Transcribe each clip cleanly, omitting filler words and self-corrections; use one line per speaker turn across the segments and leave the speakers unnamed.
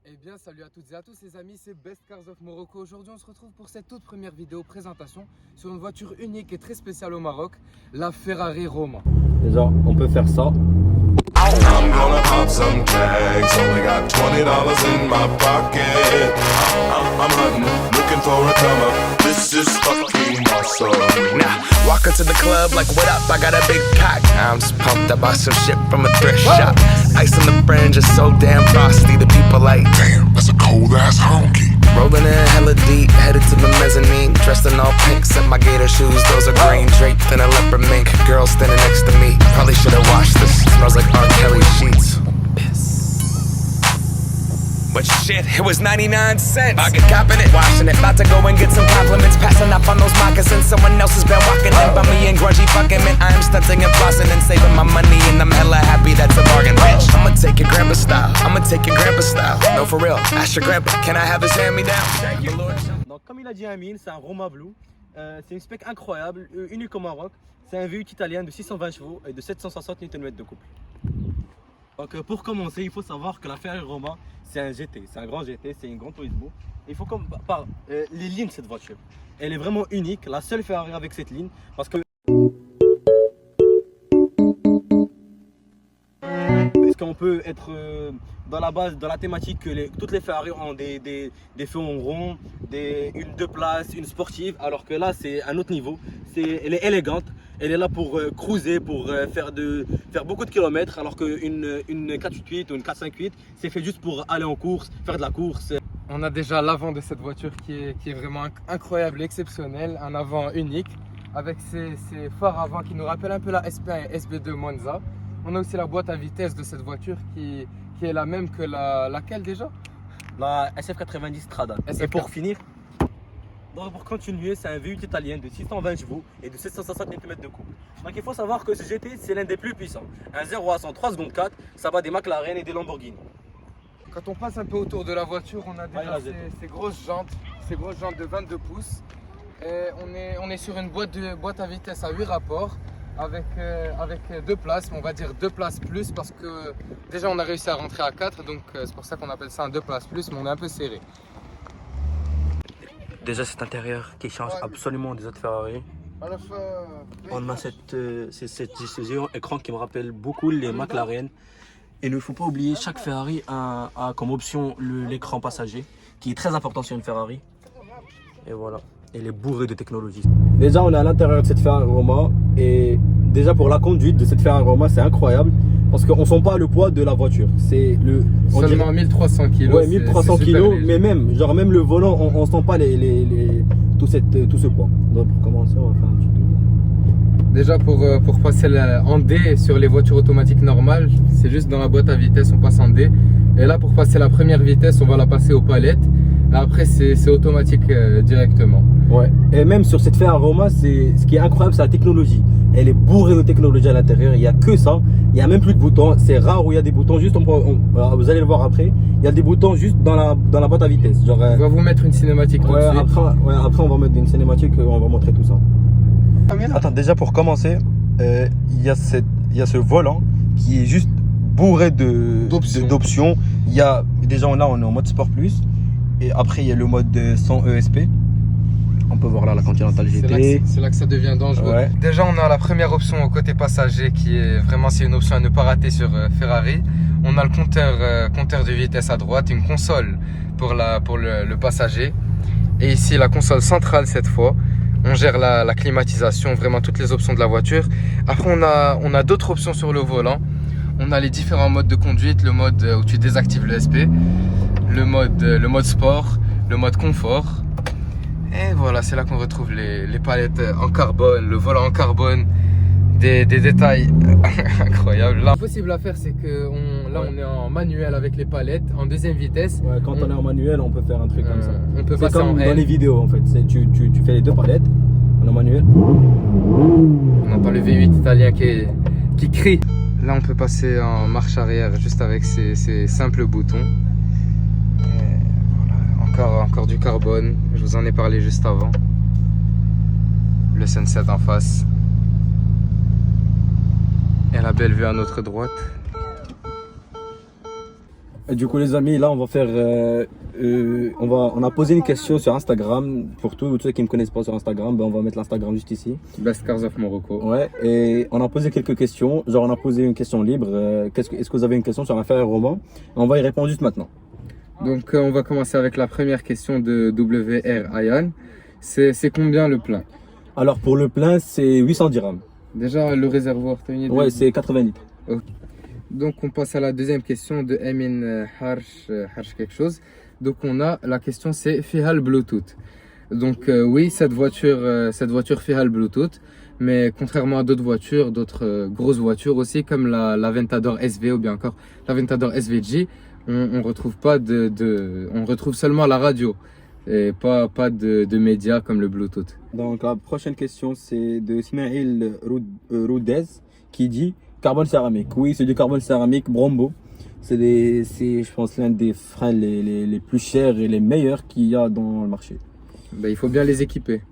Eh bien, salut à toutes et à tous les amis, c'est Best Cars of Morocco. Aujourd'hui, on se retrouve pour cette toute première vidéo présentation sur une voiture unique et très spéciale au Maroc, la Ferrari Roma.
Déjà, on peut faire ça.
I'm gonna pop some tags. Only got $20 in my pocket. I'm hunting, looking for a come up. This is fucking awesome.
Now, walk into the club like, what up? I got a big cock. I'm just pumped. I bought some shit from a thrift shop. Ice on the fringe is so damn frosty. The people like,
Damn, that's a cold ass honky.
rolling in hella deep, headed to the mezzanine. Dressed in all pink, set my gator shoes. Those are green, draped in a leopard mink. Girl standing next to me. Probably should've washed this. Smells like R. Kelly sheets. But shit, it was 99 cents. I get copping it, washing it. About to go and get some compliments. Passing up on those moccasins. Someone else has been walking in by me and grungy fucking men. I am stunting and flossing and saving my money. And I'm hella happy that's a bargain, bitch. I'ma take your grandpa style. I'ma take your grandpa style. No, for real. Ask your grandpa, can I have his hand-me-down? Thank you, Lord.
Donc, comme il a dit Amine, c'est un Roma Blue. C'est une spec incroyable, unique au Maroc. C'est un V8 italien de 620 chevaux et de 760 Nm de couple. Donc, pour commencer, il faut savoir que la Ferrari Roma, c'est un GT, c'est un grand GT, c'est une Gran Turismo. Il faut les lignes de cette voiture. Elle est vraiment unique, la seule Ferrari avec cette ligne, parce que on peut être dans la base, dans la thématique que toutes les Ferrari ont des feux en rond, une deux places, une sportive, alors que là c'est un autre niveau. Elle est élégante, elle est là pour cruiser, pour faire beaucoup de kilomètres, alors qu'une 488 ou une 458 c'est fait juste pour aller en course, faire de la course.
On a déjà l'avant de cette voiture qui est vraiment incroyable, exceptionnel, un avant unique, avec ses phares avant qui nous rappellent un peu la SP1 et SB2 Monza. On a aussi la boîte à vitesse de cette voiture qui est la même que laquelle déjà?
La SF90 Strada.
SF90.
Et pour finir, donc pour continuer, c'est un V8 italien de 620 chevaux et de 760 Nm de couple. Donc il faut savoir que ce GT, c'est l'un des plus puissants. Un 0 à 100 3 secondes 4, ça va des McLaren et des Lamborghini.
Quand on passe un peu autour de la voiture, on a déjà ces grosses jantes de 22 pouces. Et on est sur une boîte à vitesse à 8 rapports. Avec deux places, on va dire 2 places plus parce que déjà on a réussi à rentrer à 4, donc c'est pour ça qu'on appelle ça un 2 places plus, mais on est un peu serré.
Déjà cet intérieur qui change absolument des autres Ferrari. On a ce géant écran qui me rappelle beaucoup les McLaren. Et il ne faut pas oublier, chaque Ferrari a comme option l'écran passager qui est très important sur une Ferrari. Et voilà. Elle est bourrée de technologie. Déjà, on est à l'intérieur de cette Ferrari Roma et déjà pour la conduite de cette Ferrari Roma, c'est incroyable parce qu'on sent pas le poids de la voiture. C'est
seulement 1300 kg.
Ouais, 1300 kg, mais même le volant, on sent pas tout ce poids. Donc pour commencer, on va faire un petit tour.
Déjà pour passer en D sur les voitures automatiques normales, c'est juste dans la boîte à vitesse, on passe en D. Et là, pour passer la première vitesse, on va la passer aux palettes. Après, c'est automatique directement.
Ouais. Et même sur cette Ferrari Roma, ce qui est incroyable, c'est la technologie. Elle est bourrée de technologie à l'intérieur. Il n'y a que ça. Il n'y a même plus de boutons. C'est rare où il y a des boutons. Juste, vous allez le voir après. Il y a des boutons juste dans la boîte à vitesse. Genre,
on va vous mettre une cinématique tout de suite.
Après, on va mettre une cinématique. On va montrer tout ça. Attends, déjà pour commencer, il y a ce volant qui est juste bourré d'options. Il y a déjà on est en mode Sport Plus. Et après, il y a le mode sans ESP. On peut voir là la Continental GT.
C'est là que ça devient dangereux. Ouais. Déjà, on a la première option au côté passager qui est vraiment, c'est une option à ne pas rater sur Ferrari. On a le compteur de vitesse à droite, une console pour le passager. Et ici, la console centrale cette fois. On gère la climatisation, vraiment toutes les options de la voiture. Après, on a d'autres options sur le volant. On a les différents modes de conduite, le mode où tu désactives le SP. Le mode sport, le mode confort. Et voilà, c'est là qu'on retrouve les palettes en carbone, le volant en carbone, des détails incroyables. Là, possible à faire, c'est que on est en manuel avec les palettes, en deuxième vitesse.
Ouais, quand on est en manuel, on peut faire un truc comme ça.
On peut
passer
comme
dans les vidéos en fait. Tu fais les deux palettes en manuel.
On entend le V8 italien qui crie. Là, on peut passer en marche arrière juste avec ces simples boutons. Encore du carbone, je vous en ai parlé juste avant. Le sunset en face. Et la belle vue à notre droite.
Du coup les amis, là on va faire, on a posé une question sur Instagram. Pour tous ceux qui ne me connaissent pas sur Instagram, ben, on va mettre l'Instagram juste ici.
Best Cars of Morocco.
Ouais, et on a posé quelques questions, genre on a posé une question libre, est-ce que vous avez une question sur un Ferrari roman? On va y répondre juste maintenant.
Donc on va commencer avec la première question de WR Ayan. C'est combien le plein?
Alors pour le plein c'est 800 dirhams.
Déjà le réservoir, t'as une idée?
Ouais, c'est 80 litres.
Okay. Donc on passe à la deuxième question de Emin Harsh quelque chose. Donc on a la question, c'est Fiha le Bluetooth. Donc oui, cette voiture Fiha le Bluetooth, mais contrairement à d'autres voitures, d'autres grosses voitures aussi, comme la Ventador SV ou bien encore la Ventador SVG, on retrouve pas on retrouve seulement la radio et pas de médias comme le Bluetooth.
Donc la prochaine question c'est de Ismail Roudez qui dit carbone céramique. Oui, c'est du carbone céramique Brembo. C'est je pense l'un des freins les plus chers et les meilleurs qu'il y a dans le marché.
Ben, il faut bien les équiper.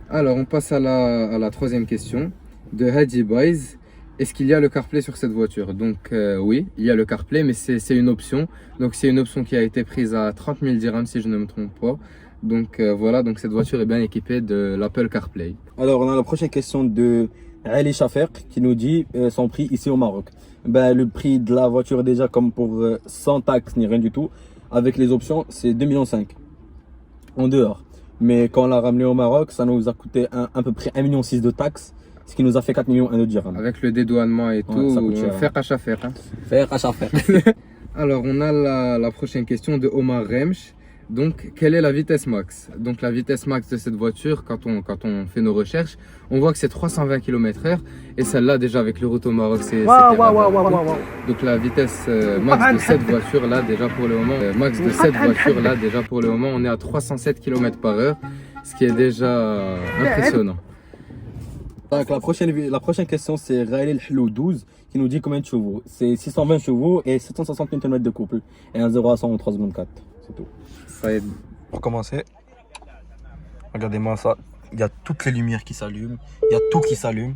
Alors on passe à la troisième question de Hadi Baiz. Est-ce qu'il y a le CarPlay sur cette voiture? Donc oui, il y a le CarPlay, mais c'est une option. Donc c'est une option qui a été prise à 30 000 dirhams si je ne me trompe pas. Donc voilà, donc cette voiture est bien équipée de l'Apple CarPlay.
Alors on a la prochaine question de Ali Chafer qui nous dit son prix ici au Maroc. Ben, le prix de la voiture déjà comme pour sans taxes ni rien du tout, avec les options c'est 2,5 millions en dehors. Mais quand on l'a ramené au Maroc, ça nous a coûté à peu près 1,6 million de taxes, ce qui nous a fait 4 millions de dirhams.
Avec le dédouanement et tout,
ça coûte cher,
faire à chafer. Hein.
Faire à Chafer.
Alors on a la prochaine question de Omar Remch. Donc, quelle est la vitesse max? Donc, la vitesse max de cette voiture, quand on fait nos recherches, on voit que c'est 320 km/h. Et celle-là, déjà avec le route au Maroc, c'est donc la vitesse max de cette voiture-là, déjà pour le moment, on est à 307 km/h, ce qui est déjà impressionnant.
Donc, la prochaine question, c'est Raël Hlou 12 qui nous dit combien de chevaux. C'est 620 chevaux et 760 Nm de couple. Et un 0 à 100 en 3 secondes 4. C'est tout. Pour commencer, regardez-moi ça. Il y a toutes les lumières qui s'allument. Il y a tout qui s'allume.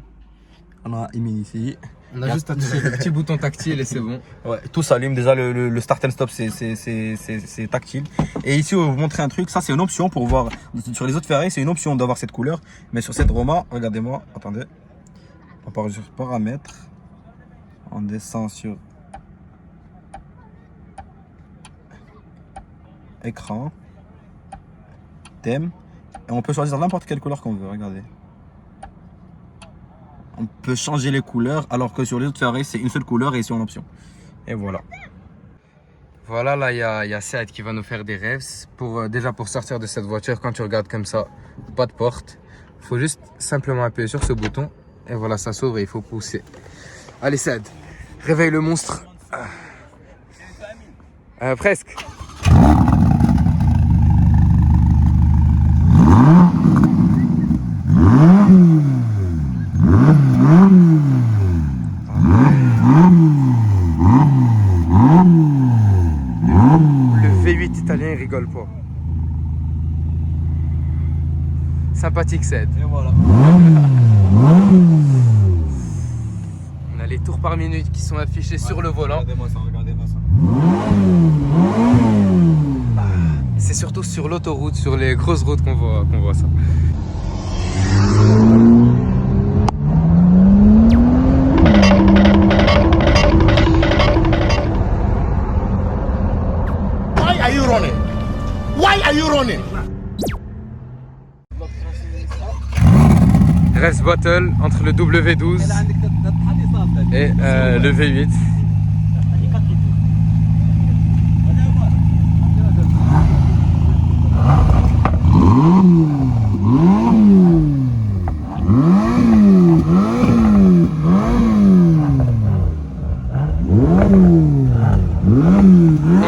On a Emile ici.
On a juste à toucher le petit bouton tactile et c'est bon.
Ouais, tout s'allume. Déjà, le start and stop, c'est tactile. Et ici, on va vous montrer un truc. Ça, c'est une option pour voir. Sur les autres Ferrari, c'est une option d'avoir cette couleur. Mais sur cette Roma, regardez-moi. Attendez. On part sur paramètres. On descend sur écran, thème, et on peut choisir n'importe quelle couleur qu'on veut. Regardez, on peut changer les couleurs alors que sur les autres Ferrari c'est une seule couleur et c'est en option. Et voilà.
Voilà, là il y a Saad qui va nous faire des rêves déjà pour sortir de cette voiture. Quand tu regardes comme ça, pas de porte, il faut juste simplement appuyer sur ce bouton et voilà, ça s'ouvre et il faut pousser. Allez Saad, réveille le monstre. Presque. Le V8 italien il rigole pas. Sympathique Saad.
Et voilà.
On a les tours par minute qui sont affichés sur le volant.
Regardez-moi ça, regardez-moi ça.
C'est surtout sur l'autoroute, sur les grosses routes qu'on voit ça.
Why are you running? Why are you running?
Rest battle entre le W12 et le V8.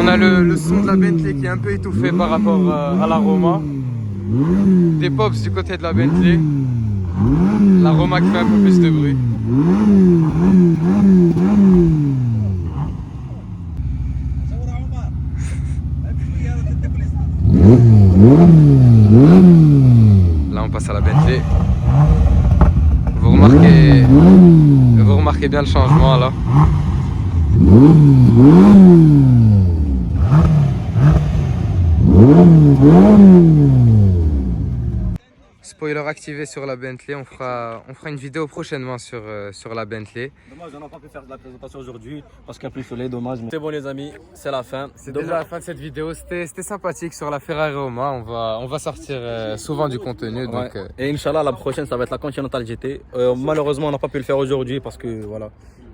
On a le son de la Bentley qui est un peu étouffé par rapport à la Roma. Des pops du côté de la Bentley. La Roma qui fait un peu plus de bruit. Là on passe à la Bentley. Vous remarquez bien le changement là. Spoiler activé sur la Bentley, on fera une vidéo prochainement sur la Bentley.
Dommage, on n'a pas pu faire de la présentation aujourd'hui parce qu'il y a plus de soleil, dommage. Mais... C'est bon les amis, c'est la fin.
C'est déjà la fin de cette vidéo, c'était sympathique sur la Ferrari Roma, on va sortir souvent du contenu.
Ouais.
Donc,
Et Inch'Allah, la prochaine, ça va être la Continental GT. Malheureusement, on n'a pas pu le faire aujourd'hui parce que voilà,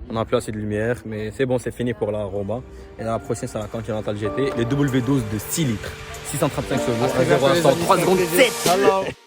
on n'a plus assez de lumière. Mais c'est bon, c'est fini pour la Roma. Et la prochaine, c'est la Continental GT. Les W12 de 6 litres, 635 chevaux, 1,0 à 100, 3 secondes 7.